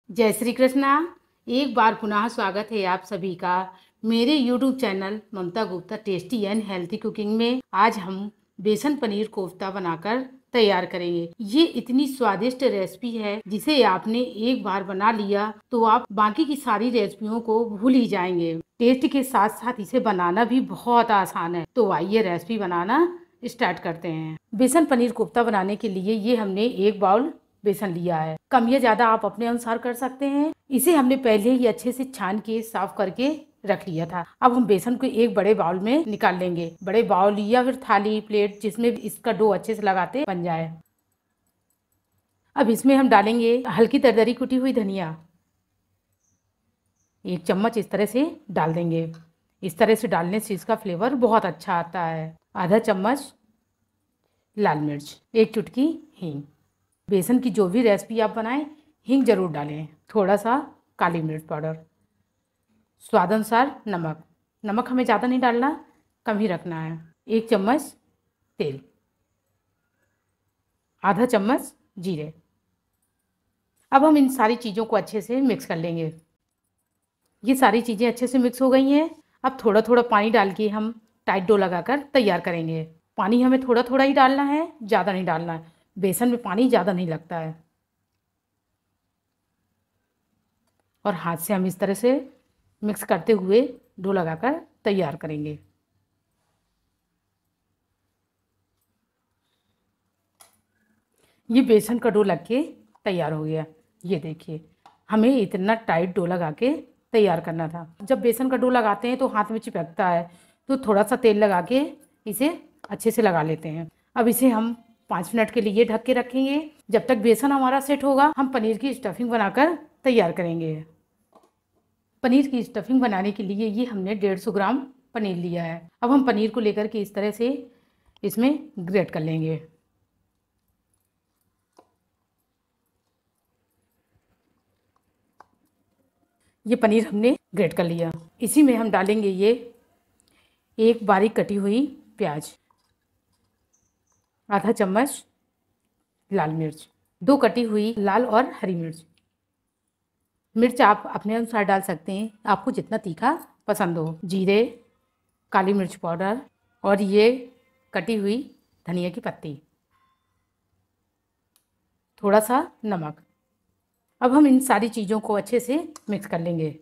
जय श्री कृष्णा। एक बार पुनः स्वागत है आप सभी का मेरे YouTube channel Mamta Gupta tasty and healthy cooking में। आज हम बेसन पनीर कोफ्ता बनाकर तैयार करेंगे। ये इतनी स्वादिष्ट रेसिपी है जिसे आपने एक बार बना लिया तो आप बाकी की सारी रेसिपियों को भूल ही जाएंगे। टेस्ट के साथ साथ इसे बनाना भी बहुत आसान है। तो आइए रेसिपी बनाना स्टार्ट करते हैं। बेसन पनीर कोफ्ता बनाने के लिए ये हमने एक बाउल बेसन लिया है। कम या ज्यादा आप अपने अनुसार कर सकते हैं। इसे हमने पहले ही अच्छे से छान के साफ करके रख लिया था। अब हम बेसन को एक बड़े बाउल में निकाल लेंगे। बड़े बाउल या फिर थाली प्लेट जिसमें इसका डो अच्छे से लगाते बन जाए। अब इसमें हम डालेंगे हल्की दरदरी कुटी हुई धनिया। 1 चम्मच इस तरह से डाल देंगे। इस तरह से डालने से इसका फ्लेवर बहुत अच्छा आता है। आधा चम्मच लाल मिर्च, 1 चुटकी हींग। बेसन की जो भी रेसिपी आप बनाएं हींग जरूर डालें। थोड़ा सा काली मिर्च पाउडर, स्वाद अनुसार नमक। नमक हमें ज़्यादा नहीं डालना, कम ही रखना है। 1 चम्मच तेल, आधा चम्मच जीरे। अब हम इन सारी चीज़ों को अच्छे से मिक्स कर लेंगे। ये सारी चीज़ें अच्छे से मिक्स हो गई हैं। अब थोड़ा थोड़ा पानी डाल के हम टाइट डो लगाकर तैयार करेंगे। पानी हमें थोड़ा थोड़ा ही डालना है, ज़्यादा नहीं डालना है। बेसन में पानी ज़्यादा नहीं लगता है। और हाथ से हम इस तरह से मिक्स करते हुए डो लगाकर तैयार करेंगे। ये बेसन का डो लग के तैयार हो गया। ये देखिए, हमें इतना टाइट डो लगा के तैयार करना था। जब बेसन का डो लगाते हैं तो हाथ में चिपकता है, तो थोड़ा सा तेल लगा के इसे अच्छे से लगा लेते हैं। अब इसे हम 5 मिनट के लिए ढक के रखेंगे। जब तक बेसन हमारा सेट होगा हम पनीर की स्टफिंग बनाकर तैयार करेंगे। पनीर की स्टफिंग बनाने के लिए ये हमने 150 ग्राम पनीर लिया है। अब हम पनीर को लेकर के इस तरह से इसमें ग्रेट कर लेंगे। ये पनीर हमने ग्रेट कर लिया। इसी में हम डालेंगे ये एक बारीक कटी हुई प्याज, आधा चम्मच लाल मिर्च, 2 कटी हुई लाल और हरी मिर्च। मिर्च आप अपने अनुसार डाल सकते हैं, आपको जितना तीखा पसंद हो। जीरे, काली मिर्च पाउडर और ये कटी हुई धनिया की पत्ती, थोड़ा सा नमक। अब हम इन सारी चीज़ों को अच्छे से मिक्स कर लेंगे।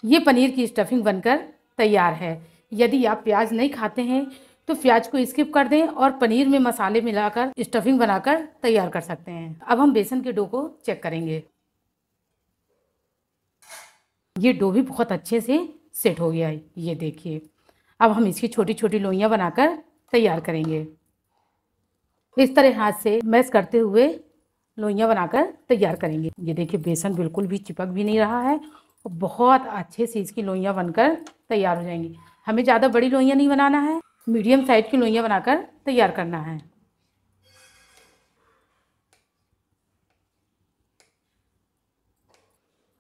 ये पनीर की स्टफिंग बनकर तैयार है। यदि आप प्याज नहीं खाते हैं तो प्याज को स्किप कर दें और पनीर में मसाले मिलाकर स्टफिंग बनाकर तैयार कर सकते हैं। अब हम बेसन के डो को चेक करेंगे। ये डो भी बहुत अच्छे से सेट हो गया है, ये देखिए। अब हम इसकी छोटी छोटी लोइयां बनाकर तैयार करेंगे। इस तरह हाथ से मैश करते हुए लोइयां बनाकर तैयार करेंगे। ये देखिए, बेसन बिल्कुल भी चिपक भी नहीं रहा है और बहुत अच्छे से इसकी लोइयां बनकर तैयार हो जाएंगी। हमें ज़्यादा बड़ी लोइयां नहीं बनाना है, मीडियम साइज की लोइयां बनाकर तैयार करना है।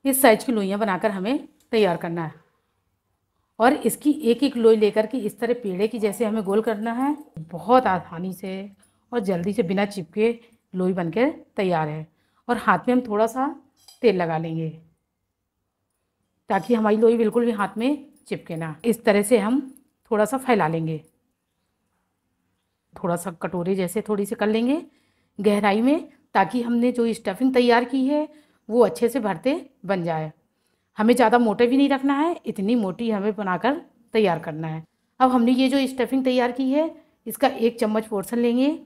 इस साइज की लोइयां बनाकर हमें तैयार करना है और इसकी एक एक लोई लेकर के इस तरह पेड़े की जैसे हमें गोल करना है। बहुत आसानी से और जल्दी से बिना चिपके लोई बनकर तैयार है। और हाथ में हम थोड़ा सा तेल लगा लेंगे ताकि हमारी लोई बिल्कुल भी हाथ में चिपके ना। इस तरह से हम थोड़ा सा फैला लेंगे, थोड़ा सा कटोरे जैसे थोड़ी सी कर लेंगे गहराई में, ताकि हमने जो स्टफिंग तैयार की है वो अच्छे से भरते बन जाए। हमें ज़्यादा मोटे भी नहीं रखना है, इतनी मोटी हमें बनाकर तैयार करना है। अब हमने ये जो स्टफिंग तैयार की है इसका 1 चम्मच पोर्शन लेंगे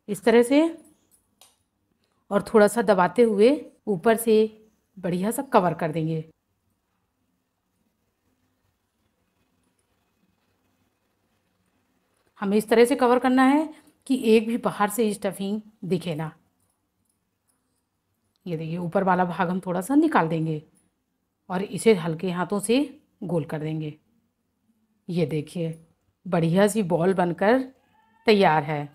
इस तरह से और थोड़ा सा दबाते हुए ऊपर से बढ़िया सा कवर कर देंगे। हमें इस तरह से कवर करना है कि एक भी बाहर से स्टफिंग दिखे ना। ये देखिए, ऊपर वाला भाग हम थोड़ा सा निकाल देंगे और इसे हल्के हाथों से गोल कर देंगे। ये देखिए, बढ़िया सी बॉल बनकर तैयार है,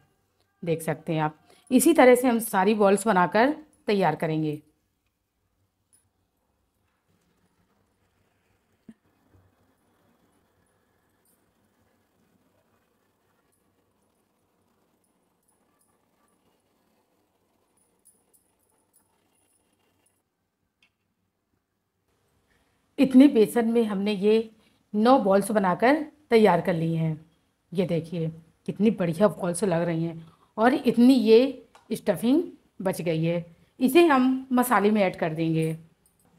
देख सकते हैं आप। इसी तरह से हम सारी बॉल्स बनाकर तैयार करेंगे। इतने बेसन में हमने ये 9 बॉल्स बनाकर तैयार कर लिए हैं। ये देखिए कितनी बढ़िया बॉल्स लग रही हैं और इतनी ये स्टफिंग बच गई है। इसे हम मसाले में ऐड कर देंगे।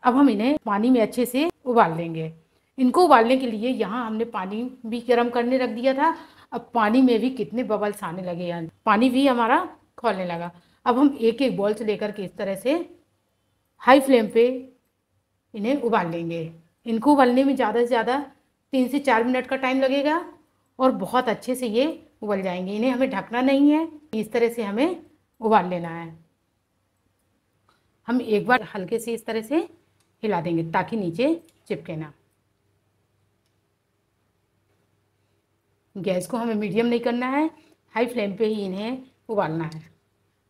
अब हम इन्हें पानी में अच्छे से उबाल लेंगे। इनको उबालने के लिए यहाँ हमने पानी भी गर्म करने रख दिया था। अब पानी में भी कितने बबल्स आने लगे हैं, पानी भी हमारा खौलने लगा। अब हम एक एक बॉल्स लेकर के इस तरह से हाई फ्लेम पे इन्हें उबाल लेंगे। इनको उबालने में ज़्यादा से ज़्यादा 3 से 4 मिनट का टाइम लगेगा और बहुत अच्छे से ये उबल जाएंगे। इन्हें हमें ढकना नहीं है, इस तरह से हमें उबाल लेना है। हम एक बार हल्के से इस तरह से हिला देंगे ताकि नीचे चिपके ना। गैस को हमें मीडियम नहीं करना है, हाई फ्लेम पे ही इन्हें उबालना है।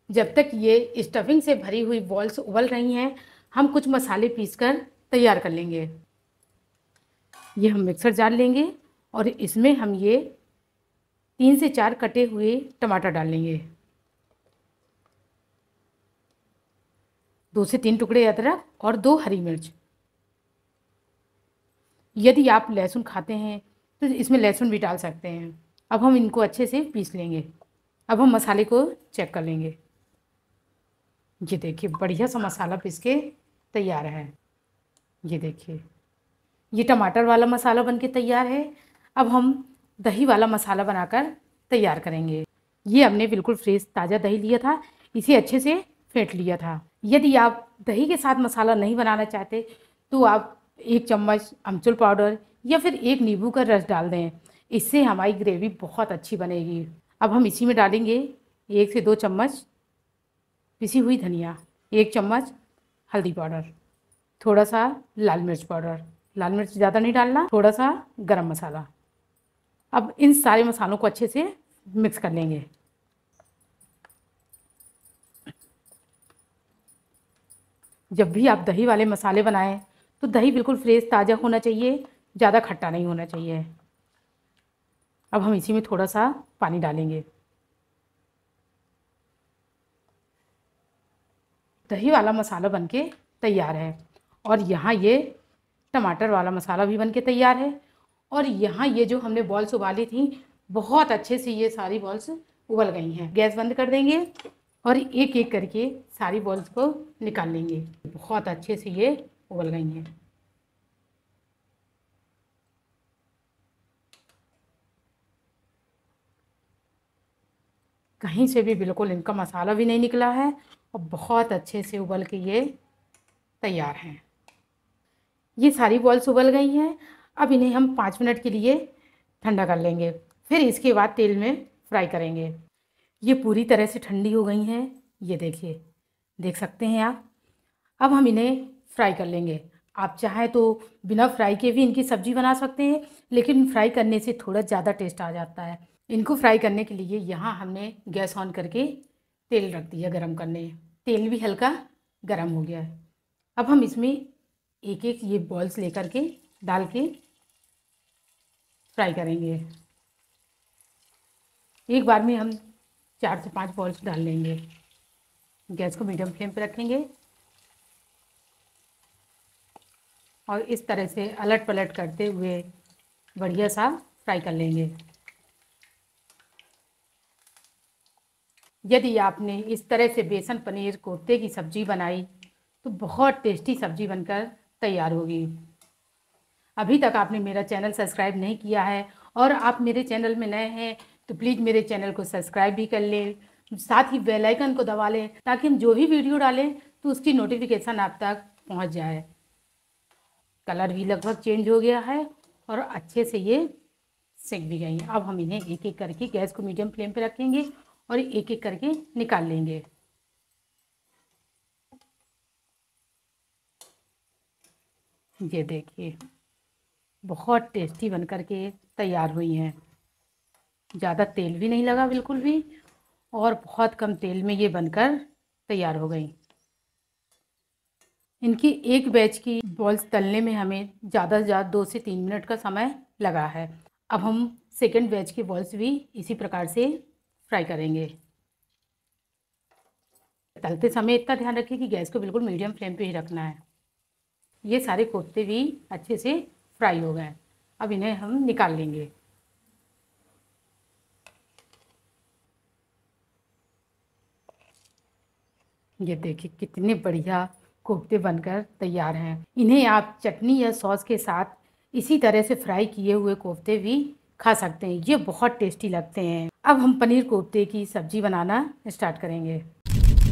जब तक ये स्टफिंग से भरी हुई बॉल्स उबल रही हैं, हम कुछ मसाले पीसकर तैयार कर लेंगे। ये हम मिक्सर जार लेंगे और इसमें हम ये 3 से 4 कटे हुए टमाटर डाल लेंगे, 2 से 3 टुकड़े अदरक और 2 हरी मिर्च। यदि आप लहसुन खाते हैं तो इसमें लहसुन भी डाल सकते हैं। अब हम इनको अच्छे से पीस लेंगे। अब हम मसाले को चेक कर लेंगे। ये देखिए बढ़िया सा मसाला पीस के तैयार है। ये देखिए ये टमाटर वाला मसाला बनके तैयार है। अब हम दही वाला मसाला बनाकर तैयार करेंगे। ये हमने बिल्कुल फ्रेश ताज़ा दही लिया था, इसे अच्छे से फेंट लिया था। यदि आप दही के साथ मसाला नहीं बनाना चाहते तो आप 1 चम्मच अमचूर पाउडर या फिर 1 नींबू का रस डाल दें, इससे हमारी ग्रेवी बहुत अच्छी बनेगी। अब हम इसी में डालेंगे 1 से 2 चम्मच पिसी हुई धनिया, 1 चम्मच हल्दी पाउडर, थोड़ा सा लाल मिर्च पाउडर, लाल मिर्च ज़्यादा नहीं डालना, थोड़ा सा गरम मसाला। अब इन सारे मसालों को अच्छे से मिक्स कर लेंगे। जब भी आप दही वाले मसाले बनाएं तो दही बिल्कुल फ्रेश ताज़ा होना चाहिए, ज़्यादा खट्टा नहीं होना चाहिए। अब हम इसी में थोड़ा सा पानी डालेंगे। दही वाला मसाला बनके तैयार है और यहाँ ये टमाटर वाला मसाला भी बनके तैयार है और यहाँ ये जो हमने बॉल्स उबाली थी बहुत अच्छे से ये सारी बॉल्स उबल गई हैं। गैस बंद कर देंगे और एक एक करके सारी बॉल्स को निकाल लेंगे। बहुत अच्छे से ये उबल गई हैं। कहीं से भी बिल्कुल इनका मसाला भी नहीं निकला है और बहुत अच्छे से उबल के ये तैयार हैं। ये सारी बॉल्स उबल गई हैं। अब इन्हें हम 5 मिनट के लिए ठंडा कर लेंगे, फिर इसके बाद तेल में फ्राई करेंगे। ये पूरी तरह से ठंडी हो गई हैं। ये देखिए, देख सकते हैं आप। अब हम इन्हें फ्राई कर लेंगे। आप चाहें तो बिना फ्राई के भी इनकी सब्ज़ी बना सकते हैं, लेकिन फ्राई करने से थोड़ा ज़्यादा टेस्ट आ जाता है। इनको फ्राई करने के लिए यहाँ हमने गैस ऑन करके तेल रख दिया गरम करने। तेल भी हल्का गरम हो गया है। अब हम इसमें एक एक ये बॉल्स लेकर के डाल के फ्राई करेंगे। एक बार में हम 4 से 5 बॉल्स डाल लेंगे। गैस को मीडियम फ्लेम पे रखेंगे और इस तरह से अलट पलट करते हुए बढ़िया सा फ्राई कर लेंगे। यदि आपने इस तरह से बेसन पनीर कोफ्ते की सब्ज़ी बनाई तो बहुत टेस्टी सब्ज़ी बनकर तैयार होगी। अभी तक आपने मेरा चैनल सब्सक्राइब नहीं किया है और आप मेरे चैनल में नए हैं तो प्लीज़ मेरे चैनल को सब्सक्राइब भी कर लें, साथ ही बेल आइकन को दबा लें ताकि हम जो भी वीडियो डालें तो उसकी नोटिफिकेशन आप तक पहुंच जाए। कलर भी लगभग चेंज हो गया है और अच्छे से ये सिक भी गई हैं। अब हम इन्हें एक एक करके गैस को मीडियम फ्लेम पे रखेंगे और एक एक करके निकाल लेंगे। ये देखिए बहुत टेस्टी बनकर के तैयार हुई हैं। ज़्यादा तेल भी नहीं लगा बिल्कुल भी और बहुत कम तेल में ये बनकर तैयार हो गई। इनकी एक बैच की बॉल्स तलने में हमें ज़्यादा से ज़्यादा 2 से 3 मिनट का समय लगा है। अब हम सेकंड बैच की बॉल्स भी इसी प्रकार से फ्राई करेंगे। तलते समय इतना ध्यान रखिए कि गैस को बिल्कुल मीडियम फ्लेम पे ही रखना है। ये सारे कोफ्ते भी अच्छे से फ्राई हो गए। अब इन्हें हम निकाल लेंगे। ये देखिए कितने बढ़िया कोफ्ते बनकर तैयार हैं। इन्हें आप चटनी या सॉस के साथ इसी तरह से फ्राई किए हुए कोफ्ते भी खा सकते हैं। ये बहुत टेस्टी लगते हैं। अब हम पनीर कोफ्ते की सब्जी बनाना स्टार्ट करेंगे।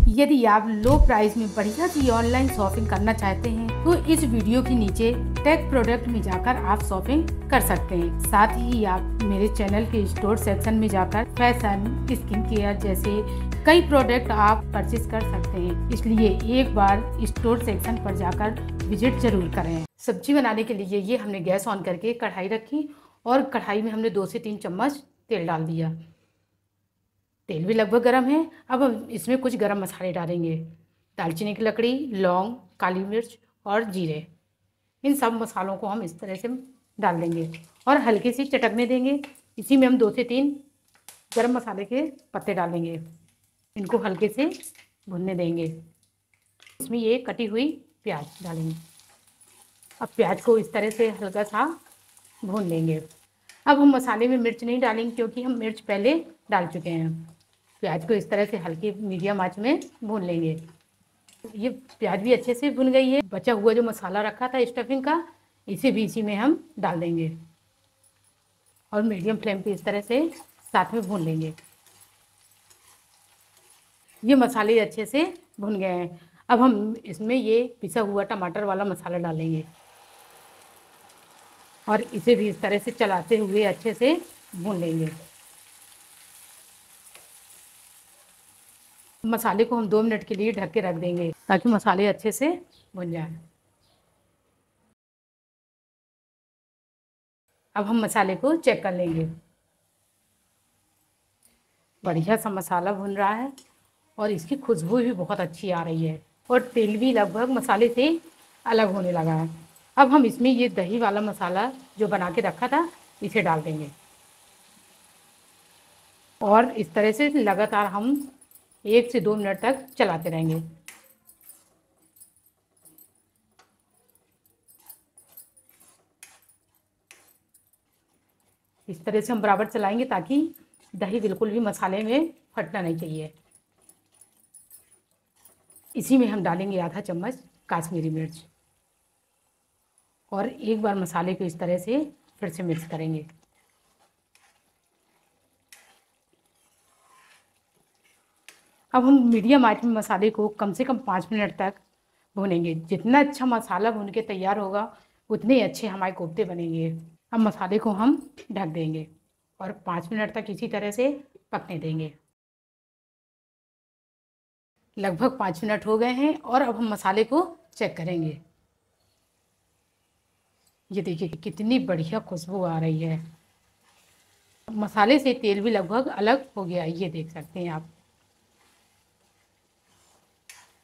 यदि आप लो प्राइस में बढ़िया सी ऑनलाइन शॉपिंग करना चाहते हैं तो इस वीडियो के नीचे टेक प्रोडक्ट में जाकर आप शॉपिंग कर सकते हैं। साथ ही आप मेरे चैनल के स्टोर सेक्शन में जाकर फैशन, स्किन केयर जैसे कई प्रोडक्ट आप परचेज कर सकते हैं। इसलिए एक बार स्टोर सेक्शन पर जाकर विजिट जरूर करें। सब्जी बनाने के लिए ये हमने गैस ऑन करके कढ़ाई रखी और कढ़ाई में हमने 2 से 3 चम्मच तेल डाल दिया। तेल भी लगभग गर्म है। अब हम इसमें कुछ गरम मसाले डालेंगे। दालचीनी की लकड़ी, लौंग, काली मिर्च और जीरे। इन सब मसालों को हम इस तरह से डाल देंगे और हल्की सी चटकने देंगे। इसी में हम 2 से 3 गरम मसाले के पत्ते डालेंगे। इनको हल्के से भुनने देंगे। इसमें ये कटी हुई प्याज डालेंगे। अब प्याज को इस तरह से हल्का सा भून लेंगे। अब हम मसाले में मिर्च नहीं डालेंगे क्योंकि हम मिर्च पहले डाल चुके हैं। प्याज को इस तरह से हल्की मीडियम आंच में भून लेंगे। ये प्याज भी अच्छे से भुन गई है। बचा हुआ जो मसाला रखा था स्टफिंग का, इसे भी इसी में हम डाल देंगे और मीडियम फ्लेम पे इस तरह से साथ में भून लेंगे। ये मसाले अच्छे से भुन गए हैं। अब हम इसमें ये पिसा हुआ टमाटर वाला मसाला डालेंगे और इसे भी इस तरह से चलाते हुए अच्छे से भून लेंगे। मसाले को हम 2 मिनट के लिए ढक के रख देंगे ताकि मसाले अच्छे से भुन जाएं। अब हम मसाले को चेक कर लेंगे। बढ़िया सा मसाला भुन रहा है और इसकी खुशबू भी बहुत अच्छी आ रही है और तेल भी लगभग मसाले से अलग होने लगा है। अब हम इसमें ये दही वाला मसाला जो बना के रखा था इसे डाल देंगे और इस तरह से लगातार हम 1 से 2 मिनट तक चलाते रहेंगे। इस तरह से हम बराबर चलाएंगे ताकि दही बिल्कुल भी मसाले में फटना नहीं चाहिए। इसी में हम डालेंगे आधा चम्मच काश्मीरी मिर्च और एक बार मसाले को इस तरह से फिर से मिक्स करेंगे। अब हम मीडियम आंच में मसाले को कम से कम 5 मिनट तक भूनेंगे। जितना अच्छा मसाला भून के तैयार होगा उतने अच्छे हमारे कोफ्ते बनेंगे। अब मसाले को हम ढक देंगे और 5 मिनट तक इसी तरह से पकने देंगे। लगभग 5 मिनट हो गए हैं और अब हम मसाले को चेक करेंगे। ये देखिए कितनी बढ़िया खुशबू आ रही है। मसाले से तेल भी लगभग अलग हो गया है, ये देख सकते हैं आप।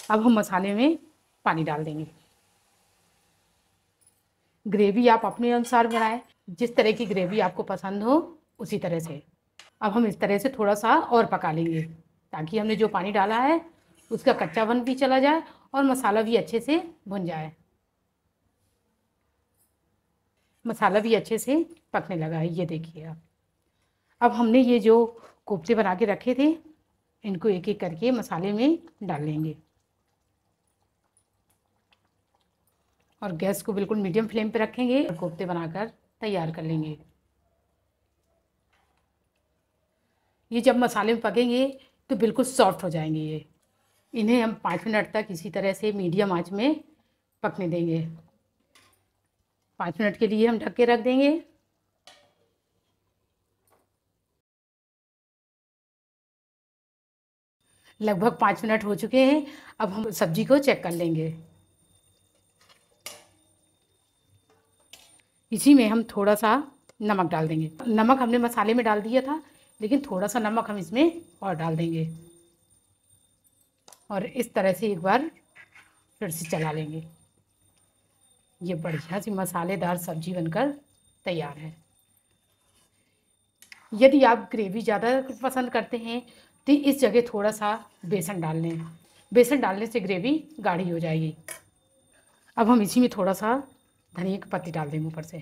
अब हम मसाले में पानी डाल देंगे। ग्रेवी आप अपने अनुसार बनाएं, जिस तरह की ग्रेवी आपको पसंद हो उसी तरह से। अब हम इस तरह से थोड़ा सा और पका लेंगे ताकि हमने जो पानी डाला है उसका कच्चापन भी चला जाए और मसाला भी अच्छे से भुन जाए। मसाला भी अच्छे से पकने लगा है, ये देखिए आप। अब हमने ये जो कोफ्ते बना के रखे थे इनको एक एक करके मसाले में डाल लेंगे और गैस को बिल्कुल मीडियम फ्लेम पे रखेंगे और कोफ्ते बनाकर तैयार कर लेंगे। ये जब मसाले में पकेंगे तो बिल्कुल सॉफ्ट हो जाएंगे ये। इन्हें हम 5 मिनट तक इसी तरह से मीडियम आंच में पकने देंगे। 5 मिनट के लिए हम ढक के रख देंगे। लगभग 5 मिनट हो चुके हैं। अब हम सब्जी को चेक कर लेंगे। इसी में हम थोड़ा सा नमक डाल देंगे। नमक हमने मसाले में डाल दिया था लेकिन थोड़ा सा नमक हम इसमें और डाल देंगे और इस तरह से एक बार फिर से चला लेंगे। ये बढ़िया सी मसालेदार सब्जी बनकर तैयार है। यदि आप ग्रेवी ज़्यादा पसंद करते हैं तो इस जगह थोड़ा सा बेसन डाल लें। बेसन डालने से ग्रेवी गाढ़ी हो जाएगी। अब हम इसी में थोड़ा सा धनिया की पत्ती डाल देंगे ऊपर से।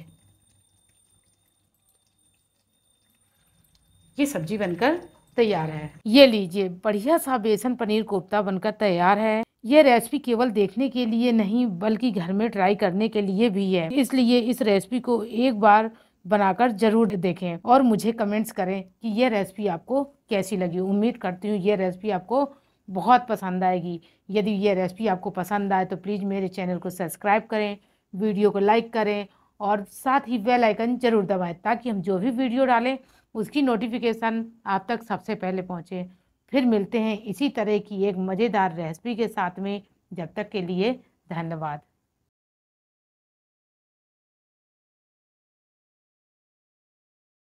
ये सब्जी बनकर तैयार है। ये लीजिए, बढ़िया सा बेसन पनीर कोफ्ता बनकर तैयार है। ये रेसिपी केवल देखने के लिए नहीं बल्कि घर में ट्राई करने के लिए भी है, इसलिए इस रेसिपी को एक बार बनाकर जरूर देखें और मुझे कमेंट्स करें कि ये रेसिपी आपको कैसी लगी। उम्मीद करती हूँ ये रेसिपी आपको बहुत पसंद आएगी। यदि ये रेसिपी आपको पसंद आए तो प्लीज़ मेरे चैनल को सब्सक्राइब करें, वीडियो को लाइक करें और साथ ही बेल आइकन जरूर दबाएं ताकि हम जो भी वीडियो डालें उसकी नोटिफिकेशन आप तक सबसे पहले पहुंचे। फिर मिलते हैं इसी तरह की एक मज़ेदार रेसिपी के साथ में। जब तक के लिए धन्यवाद।